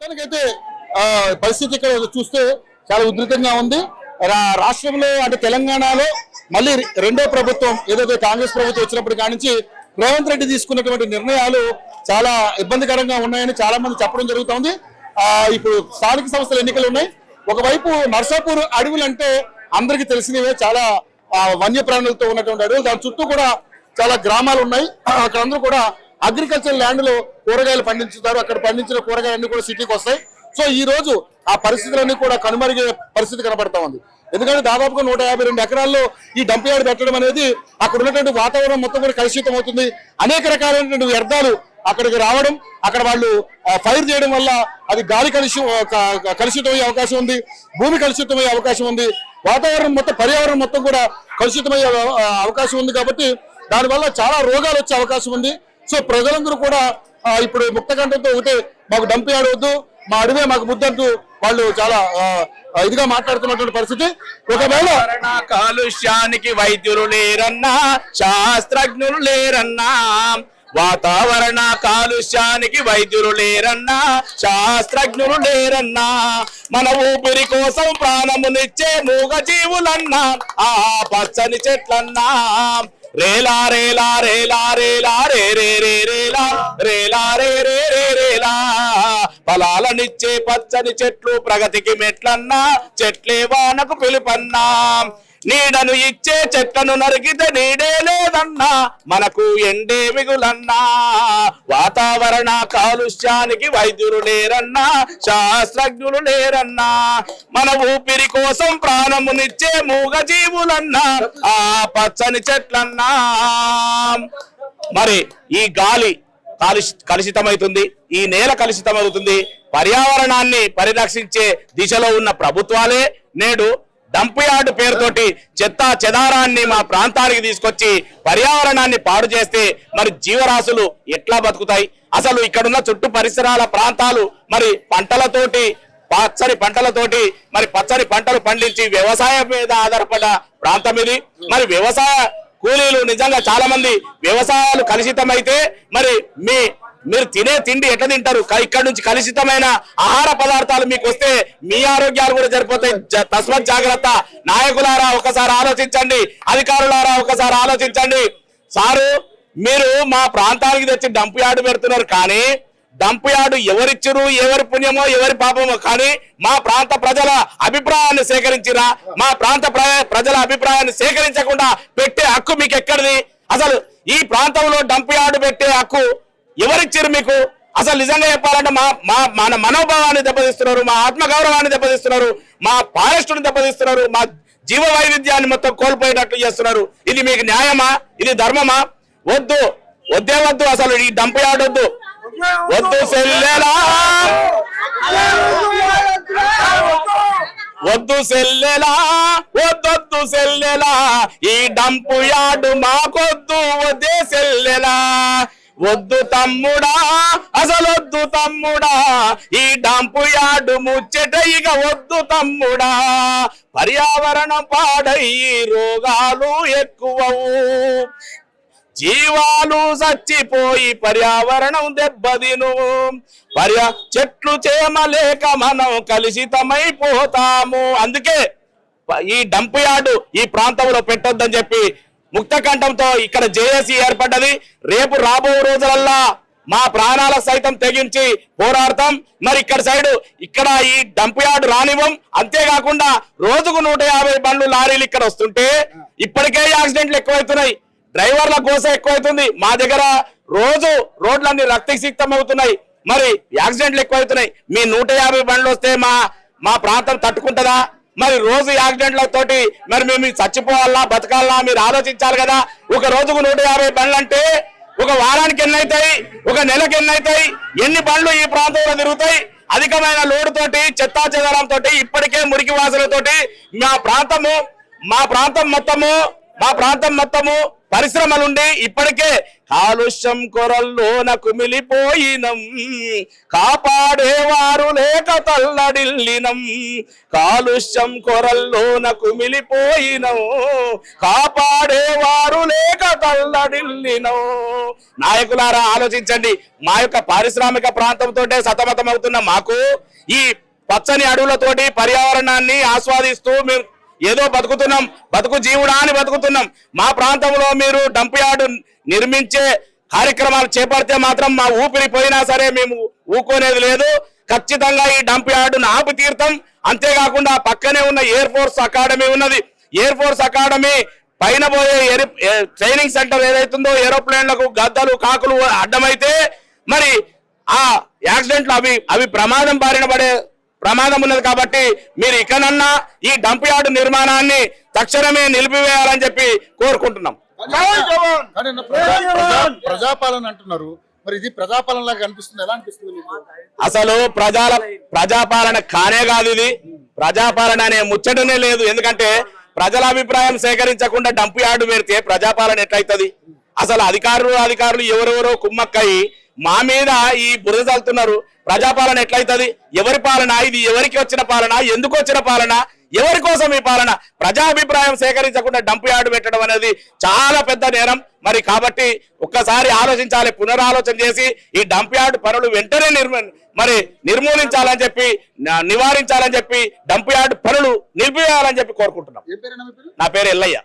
మొత్తానికైతే పరిస్థితి ఇక్కడ చూస్తే చాలా ఉధృతంగా ఉంది. రాష్ట్రంలో అంటే తెలంగాణలో మళ్ళీ రెండో ప్రభుత్వం ఏదైతే కాంగ్రెస్ ప్రభుత్వం వచ్చినప్పటి కానించి రేవంత్ రెడ్డి తీసుకున్నటువంటి నిర్ణయాలు చాలా ఇబ్బందికరంగా ఉన్నాయని చాలా మంది చెప్పడం జరుగుతోంది. ఇప్పుడు స్థానిక సంస్థల ఎన్నికలు ఉన్నాయి. ఒకవైపు నర్సాపూర్ అడవులు అంటే అందరికీ తెలిసినవే, చాలా వన్యప్రాణులతో ఉన్నటువంటి అడవులు. దాని చుట్టూ కూడా చాలా గ్రామాలు ఉన్నాయి. అక్కడ అందరూ కూడా అగ్రికల్చర్ ల్యాండ్ లో కూరగాయలు పండించుతారు. అక్కడ పండించిన కూరగాయలన్నీ కూడా సిటీకి వస్తాయి. సో ఈ రోజు ఆ పరిస్థితులన్నీ కూడా కనుమరిగే పరిస్థితి కనబడతా ఉంది. ఎందుకంటే దాదాపుగా 152 ఎకరాల్లో ఈ డంప్ యార్డ్ పెట్టడం అనేది అక్కడ ఉన్నటువంటి వాతావరణం మొత్తం కూడా కలుషితం అవుతుంది. అనేక రకాలైనటువంటి వ్యర్థాలు అక్కడికి రావడం, అక్కడ వాళ్ళు ఫైర్ చేయడం వల్ల అది గాలి కలుషితమయ్యే అవకాశం ఉంది, భూమి కలుషితమయ్యే అవకాశం ఉంది, వాతావరణం మొత్తం పర్యావరణం మొత్తం కూడా కలుషితమయ్యే అవకాశం ఉంది. కాబట్టి దానివల్ల చాలా రోగాలు వచ్చే అవకాశం ఉంది. సో ప్రజలందరూ కూడా ఇప్పుడు ముక్తకంఠంతో ఒకటే మాకు డంప్ యార్డ్ వద్దు, మా అడవే మాకు ముద్దంటూ వాళ్ళు చాలా ఇదిగా మాట్లాడుతున్నటువంటి పరిస్థితి. ఒకవేళ కాలుష్యానికి వైద్యులు లేరన్నా, శాస్త్రజ్ఞులు లేరన్నా, వాతావరణ కాలుష్యానికి వైద్యులు లేరన్నా, శాస్త్రజ్ఞులు లేరన్నా, మన ఊపిరి కోసం ప్రాణమునిచ్చే మూగ జీవులన్నా, ఆ పచ్చని చెట్లన్నా, రేలా రేలా రేలా రేలా రే రే రే రేలా రేలా రే రే రే రేలా, ఫలాలనిచ్చే పచ్చని చెట్లు ప్రగతికి మెట్లన్నా, చెట్లే వానకు పిలుపన్నా, నీడను ఇచ్చే చెట్లను నరికితే నీడే లేదన్నా, మనకు ఎండే మిగులన్నా, వాతావరణ కాలుష్యానికి వైద్యులు లేరన్నా, శాస్త్రజ్ఞులు లేరన్నా, మన ఊపిరి కోసం ప్రాణమునిచ్చే మూగ జీవులన్నా, ఆ పచ్చని చెట్లన్నా. మరి ఈ గాలి కలుషితమవుతుంది, ఈ నేల కలుషితమవుతుంది. పర్యావరణాన్ని పరిరక్షించే దిశలో ఉన్న ప్రభుత్వాలే నేడు డంప్ యార్డ్ పేరుతోటి చెత్త చెదారాన్ని మా ప్రాంతానికి తీసుకొచ్చి పర్యావరణాన్ని పాడు చేస్తే మరి జీవరాశులు ఎట్లా బతుకుతాయి? అసలు ఇక్కడున్న చుట్టూ పరిసరాల ప్రాంతాలు మరి పంటలతోటి, పచ్చని పంటలతోటి మరి పచ్చని పంటలు పండించి వ్యవసాయం మీద ఆధారపడ్డ ప్రాంతం ఇది. మరి వ్యవసాయ కూలీలు నిజంగా చాలా మంది వ్యవసాయాలు కలుషితమైతే మరి మీరు తినే తిండి ఎట్లా తింటారు? ఇక్కడ నుంచి కలుషితమైన ఆహార పదార్థాలు మీకు వస్తే మీ ఆరోగ్యాలు కూడా సరిపోతాయి. తస్మత్ జాగ్రత్త. నాయకులారా ఒకసారి ఆలోచించండి, అధికారులారా ఒకసారి ఆలోచించండి. సారు మీరు మా ప్రాంతానికి తెచ్చి డంప్ యార్డు పెడుతున్నారు, కానీ డంప్ యార్డు ఎవరిచ్చురు, ఎవరి పుణ్యమో ఎవరి పాపమో, కానీ మా ప్రాంత ప్రజల అభిప్రాయాన్ని సేకరించిరా? మా ప్రాంత ప్రజల అభిప్రాయాన్ని సేకరించకుండా పెట్టే హక్కు మీకు ఎక్కడిది? అసలు ఈ ప్రాంతంలో డంప్ యార్డు పెట్టే హక్కు ఎవరిచ్చారు మీకు? అసలు నిజంగా చెప్పాలంటే మన మనోభావాన్ని దెబ్బతీస్తున్నారు, మా ఆత్మగౌరవాన్ని దెబ్బతీస్తున్నారు, మా ఫారెస్ట్ని దెబ్బతీస్తున్నారు, మా జీవ వైవిధ్యాన్ని మొత్తం కోల్పోయేటట్లు చేస్తున్నారు. ఇది మీకు న్యాయమా? ఇది ధర్మమా? వద్దు, వద్దే వద్దు. అసలు ఈ డంప్ యార్డ్ వద్దు, వద్దు సెల్లేలా, వద్దు సెల్లేలా, వద్దొద్దు సెల్లేలా, ఈ డంప్ యార్డు మాకొద్దు, వద్దే సెల్లేలా, వద్దు తమ్ముడా, అసలు వద్దు తమ్ముడా, ఈ డంప్ యార్డు ముచ్చట ఇక వద్దు తమ్ముడా, పర్యావరణం పాడయి రోగాలు ఎక్కువవు, జీవాలు చచ్చిపోయి పర్యావరణం దెబ్బతిను, చెట్లు చేమలేక మనం కలుషితమైపోతాము. అందుకే ఈ డంప్ యార్డు ఈ ప్రాంతంలో పెట్టొద్దని చెప్పి ముక్తకంఠంతో ఇక్కడ జేఏసీ ఏర్పడ్డది. రేపు రాబో రోజులల్లా మా ప్రాణాల సైతం తెగించి పోరాడతాం. మరి ఇక్కడ ఈ డంప్ యార్డు రానివ్వం. అంతేకాకుండా రోజుకు 150 బండ్లు లారీలు ఇక్కడ వస్తుంటే ఇప్పటికే యాక్సిడెంట్లు ఎక్కువైతున్నాయి, డ్రైవర్ల గోస ఎక్కువైతుంది. మా దగ్గర రోజు రోడ్లన్నీ రక్తసిక్తం అవుతున్నాయి, మరి యాక్సిడెంట్లు ఎక్కువైతున్నాయి. మీ 150 బండ్లు వస్తే మా ప్రాంతం తట్టుకుంటుందా? మరి రోజు యాక్సిడెంట్లతోటి మరి మేము చచ్చిపోవాలా బతకాలా? మీరు ఆలోచించాలి కదా. ఒక రోజుకు 150 బండ్లు అంటే ఒక వారానికి ఎన్ని అవుతాయి, ఒక నెలకు ఎన్ని అవుతాయి, ఎన్ని బండ్లు ఈ ప్రాంతంలో తిరుగుతాయి? అధికమైన లోడు తోటి, చెత్తా చెదారంతో, ఇప్పటికే మురికి వాసనతోటి మా ప్రాంతం మొత్తము మా ప్రాంతం మొత్తము పరిశ్రమలుండి ఇప్పటికే కాలుష్యం కొరల్లోన కుమిలిపోయినం, కాపాడేవారు లేక తల్లడిల్లినం. కాలుష్యం కొరల్లోన కుమిలిపోయినం, కాపాడేవారు లేక తల్లడిల్లినం. నాయకులారా ఆలోచించండి. మా యొక్క పారిశ్రామిక ప్రాంతంతో సతమతమవుతున్న మాకు ఈ పచ్చని అడవులతోటి పర్యావరణాన్ని ఆస్వాదిస్తూ మీరు ఏదో బతుకుతున్నాం, బతుకు జీవుడా అని బతుకుతున్నాం. మా ప్రాంతంలో మీరు డంప్ యార్డు నిర్మించే కార్యక్రమాలు చేపడితే మాత్రం మా ఊపిరి పోయినా సరే మేము ఊకోనేది లేదు. ఖచ్చితంగా ఈ డంప్ యార్డును ఆపి తీర్థం. అంతేకాకుండా పక్కనే ఉన్న ఎయిర్ ఫోర్స్ అకాడమీ ఉన్నది. ఎయిర్ ఫోర్స్ అకాడమీ పైన పోయే ట్రైనింగ్ సెంటర్ ఏదైతుందో ఏరోప్లేన్లకు గద్దలు కాకులు అడ్డమైతే మరి ఆ యాక్సిడెంట్లు అవి ప్రమాదం బారిన పడే ప్రమాదం ఉన్నది. కాబట్టి మీరు ఇకనన్నా ఈ డంప్ యార్డు నిర్మాణాన్ని తక్షణమే నిలిపివేయాలని చెప్పి కోరుకుంటున్నాం. కానీ ప్రజాపాలన అంటున్నారు, మరి ఇది ప్రజాపాలన లాగా అనిపిస్తుంది. ఎలా అనిపిస్తుంది మీకు? అసలు ప్రజాపాలన కానే కాదు. ఇది ప్రజాపాలన అనే ముచ్చటనే లేదు. ఎందుకంటే ప్రజల అభిప్రాయం సేకరించకుండా డంప్ యార్డు పెడితే ప్రజాపాలన ఎట్లయితది? అసలు అధికారులు ఎవరెవరో కుమ్మక్కయి మా మీద ఈ బురద చల్లుతున్నారు. ప్రజాపాలన ఎట్లయితది? ఎవరి పాలన ఇది? ఎవరికి వచ్చిన పాలన? ఎందుకు వచ్చిన పాలన? ఎవరి కోసం ఈ పాలన? ప్రజాభిప్రాయం సేకరించకుండా డంప్ యార్డు పెట్టడం అనేది చాలా పెద్ద నేరం. మరి కాబట్టి ఒక్కసారి ఆలోచించాలి, పునరాలోచన చేసి ఈ డంప్ యార్డు పనులు వెంటనే నిర్మూలించాలని చెప్పి, నివారించాలని చెప్పి, డంప్ యార్డు పనులు నిలిపివేయాలని చెప్పి కోరుకుంటున్నాం. నా పేరు ఎల్లయ్య.